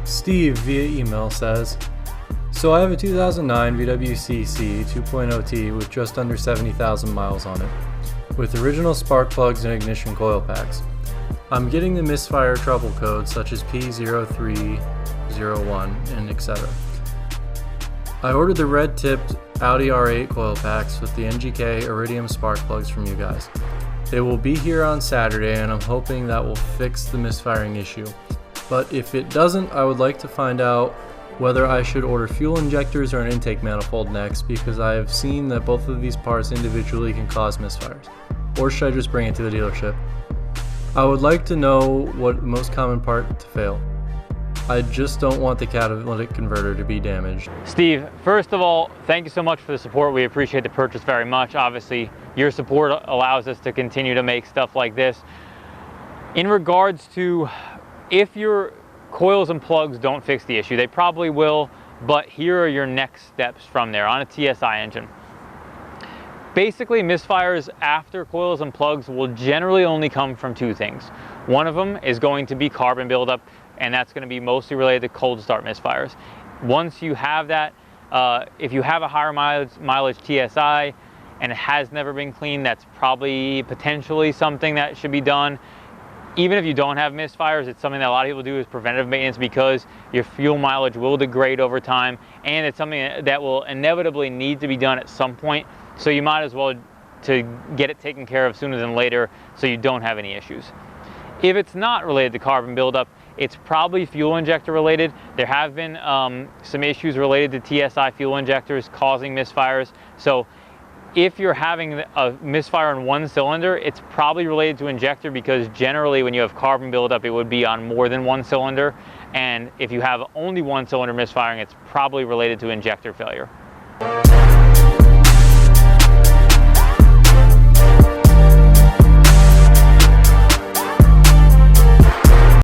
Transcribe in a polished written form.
Steve via email says, so I have a 2009 VWCC 2.0t with just under 70,000 miles on it, with original spark plugs and ignition coil packs. I'm getting the misfire trouble codes such as P0301 and etc. I ordered the red tipped Audi R8 coil packs with the NGK Iridium spark plugs from you guys. They will be here on Saturday and I'm hoping that will fix the misfiring issue. But if it doesn't, I would like to find out whether I should order fuel injectors or an intake manifold next, because I have seen that both of these parts individually can cause misfires. Or should I just bring it to the dealership? I would like to know what the most common part to fail. I just don't want the catalytic converter to be damaged. Steve, first of all, thank you so much for the support. We appreciate the purchase very much. Obviously, your support allows us to continue to make stuff like this. In regards to if your coils and plugs don't fix the issue, they probably will, but here are your next steps from there on a TSI engine. Basically, misfires after coils and plugs will generally only come from two things. One of them is going to be carbon buildup, and that's going to be mostly related to cold start misfires. Once you have that, if you have a higher mileage TSI and it has never been cleaned, that's probably potentially something that should be done. Even if you don't have misfires, it's something that a lot of people do as preventative maintenance, because your fuel mileage will degrade over time, and it's something that will inevitably need to be done at some point. So you might as well to get it taken care of sooner than later so you don't have any issues. If it's not related to carbon buildup, it's probably fuel injector related. There have been some issues related to TSI fuel injectors causing misfires. So if you're having a misfire on one cylinder, it's probably related to injector, because generally when you have carbon buildup, it would be on more than one cylinder. And if you have only one cylinder misfiring, it's probably related to injector failure.